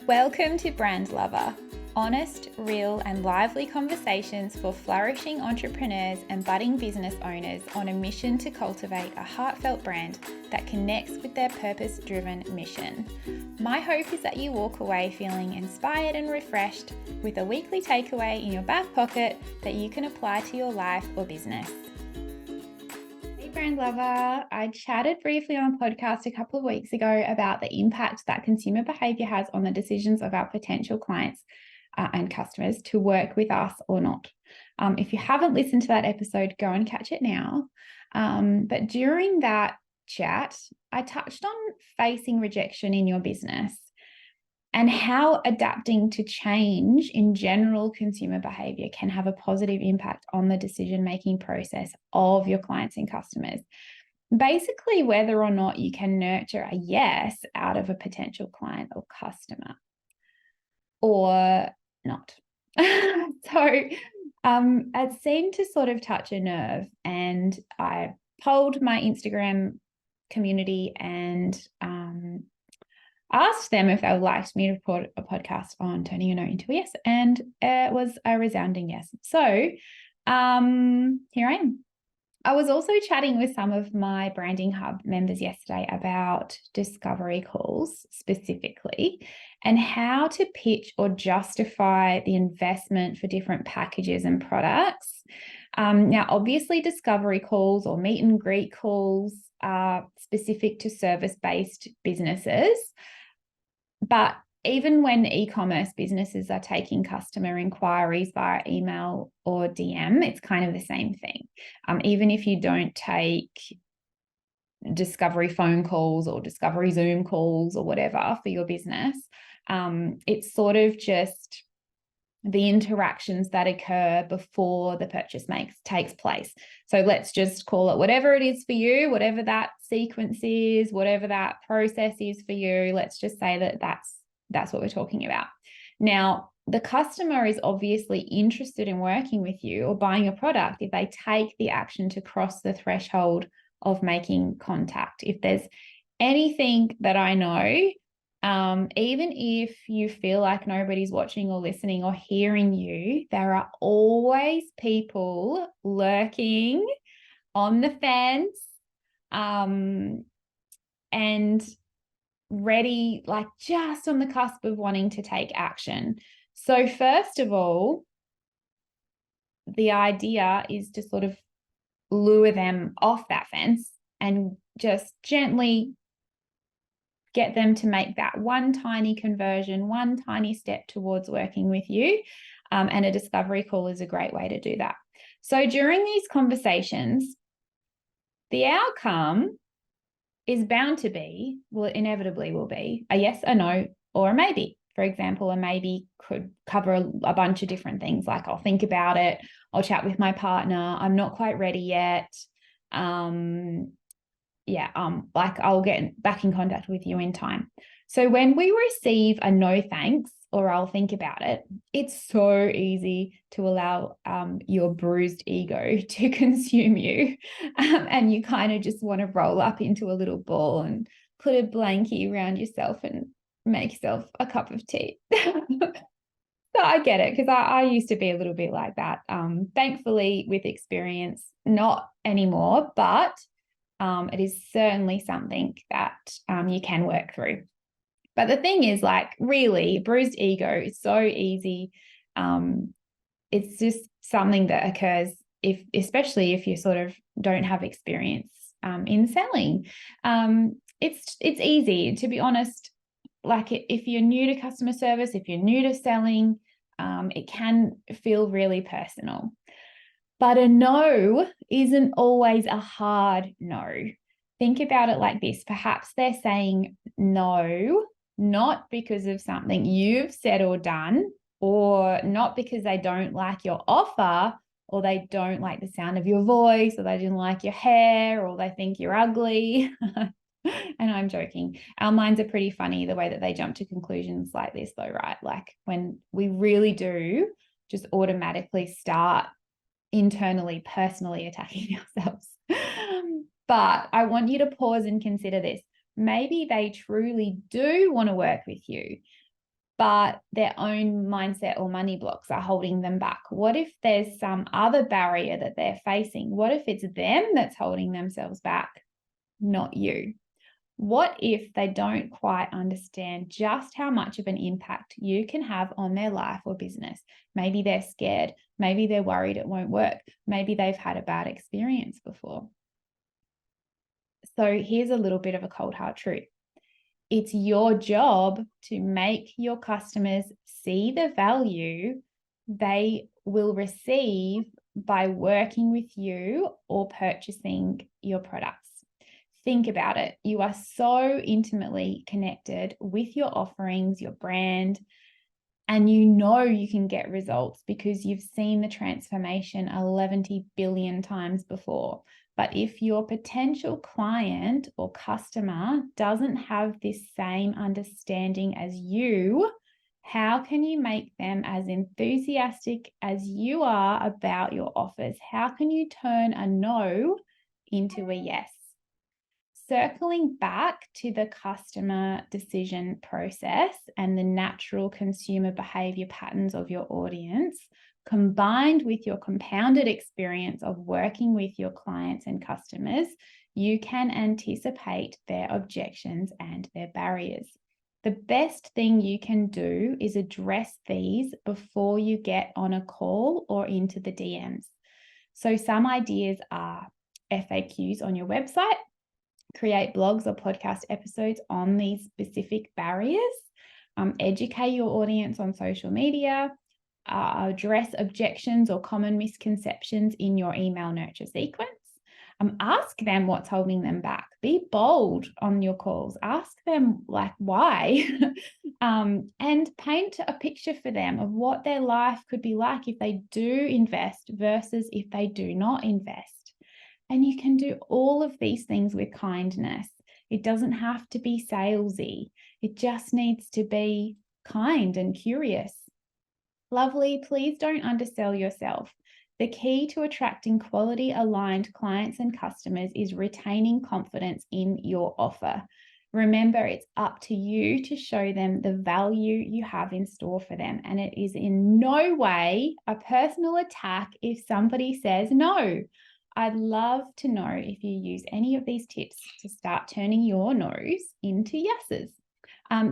Welcome to Brand Lover, honest, real, and lively conversations for flourishing entrepreneurs and budding business owners on a mission to cultivate a heartfelt brand that connects with their purpose-driven mission. My hope is that you walk away feeling inspired and refreshed with a weekly takeaway in your back pocket that you can apply to your life or business. Brand lover, I chatted briefly on a podcast a couple of weeks ago about the impact that consumer behavior has on the decisions of our potential clients and customers to work with us or not. If you haven't listened to that episode, go and catch it now. But during that chat, I touched on facing rejection in your business and how adapting to change in general consumer behavior can have a positive impact on the decision-making process of your clients and customers. Basically, whether or not you can nurture a yes out of a potential client or customer or not. It seemed to sort of touch a nerve, and I polled my Instagram community and asked them if they would like me to record a podcast on turning a no into a yes, and it was a resounding yes. So here I am. I was also chatting with some of my Branding Hub members yesterday about discovery calls specifically and how to pitch or justify the investment for different packages and products. Now, obviously, discovery calls or meet and greet calls are specific to service-based businesses. But even when e-commerce businesses are taking customer inquiries via email or DM, it's kind of the same thing. Even if you don't take discovery phone calls or discovery Zoom calls or whatever for your business, it's sort of just the interactions that occur before the purchase takes place. So let's just call it whatever it is for you, whatever that sequence is, whatever that process is for you. Let's just say that that's what we're talking about. Now, the customer is obviously interested in working with you or buying a product if they take the action to cross the threshold of making contact. If there's anything that I know, even if you feel like nobody's watching or listening or hearing you, there are always people lurking on the fence, and ready, like just on the cusp of wanting to take action. So first of all, the idea is to sort of lure them off that fence and just gently get them to make that one tiny conversion, one tiny step towards working with you. And a discovery call is a great way to do that. So during these conversations, the outcome is bound to be, well, it inevitably will be a yes, a no, or a maybe. For example, a maybe could cover a bunch of different things, like I'll think about it, I'll chat with my partner, I'm not quite ready yet. Like I'll get back in contact with you in time. So when we receive a no thanks or I'll think about it, it's so easy to allow your bruised ego to consume you. And you kind of just want to roll up into a little ball and put a blankie around yourself and make yourself a cup of tea. So I get it, because I used to be a little bit like that. Thankfully, with experience, not anymore, but it is certainly something that you can work through. But the thing is, like, really, bruised ego is so easy. It's just something that occurs especially if you sort of don't have experience in selling. It's easy, to be honest. Like, if you're new to customer service, if you're new to selling, it can feel really personal. But a no isn't always a hard no. Think about it like this. Perhaps they're saying no, not because of something you've said or done, or not because they don't like your offer, or they don't like the sound of your voice, or they didn't like your hair, or they think you're ugly. And I'm joking. Our minds are pretty funny the way that they jump to conclusions like this, though, right? Like, when we really do just automatically start internally, personally attacking ourselves. But I want you to pause and consider this. Maybe they truly do want to work with you. but their own mindset or money blocks are holding them back? What if there's some other barrier that they're facing? What if it's them that's holding themselves back, not you? What if they don't quite understand just how much of an impact you can have on their life or business? Maybe they're scared. Maybe they're worried it won't work. Maybe they've had a bad experience before. So here's a little bit of a cold hard truth. It's your job to make your customers see the value they will receive by working with you or purchasing your products. Think about it. You are so intimately connected with your offerings, your brand, and you know you can get results because you've seen the transformation 11 billion times before. But if your potential client or customer doesn't have this same understanding as you, how can you make them as enthusiastic as you are about your offers? How can you turn a no into a yes? Circling back to the customer decision process and the natural consumer behavior patterns of your audience, combined with your compounded experience of working with your clients and customers, you can anticipate their objections and their barriers. The best thing you can do is address these before you get on a call or into the DMs. So some ideas are FAQs on your website, create blogs or podcast episodes on these specific barriers, educate your audience on social media, address objections or common misconceptions in your email nurture sequence. Ask them what's holding them back. Be bold on your calls. Ask them why, and paint a picture for them of what their life could be like if they do invest versus if they do not invest. And you can do all of these things with kindness. It doesn't have to be salesy. It just needs to be kind and curious. Lovely, please don't undersell yourself. The key to attracting quality aligned clients and customers is retaining confidence in your offer. Remember, it's up to you to show them the value you have in store for them. And it is in no way a personal attack if somebody says no. I'd love to know if you use any of these tips to start turning your no's into yeses.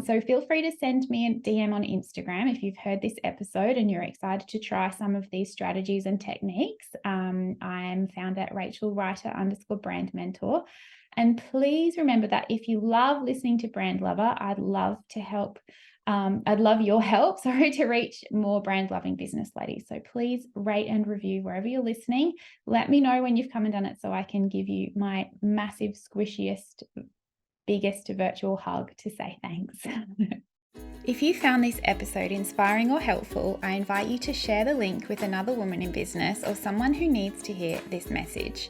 So feel free to send me a DM on Instagram if you've heard this episode and you're excited to try some of these strategies and techniques. I am found at Rachel_brand mentor. And please remember that if you love listening to Brand Lover, I'd love your help, to reach more brand loving business ladies. So please rate and review wherever you're listening. Let me know when you've come and done it so I can give you my massive, squishiest, biggest virtual hug to say thanks. If you found this episode inspiring or helpful, I invite you to share the link with another woman in business or someone who needs to hear this message.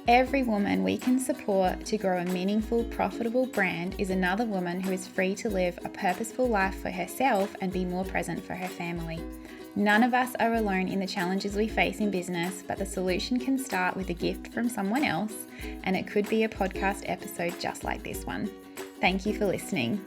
Every woman we can support to grow a meaningful, profitable brand is another woman who is free to live a purposeful life for herself and be more present for her family. None of us are alone in the challenges we face in business, but the solution can start with a gift from someone else, and it could be a podcast episode just like this one. Thank you for listening.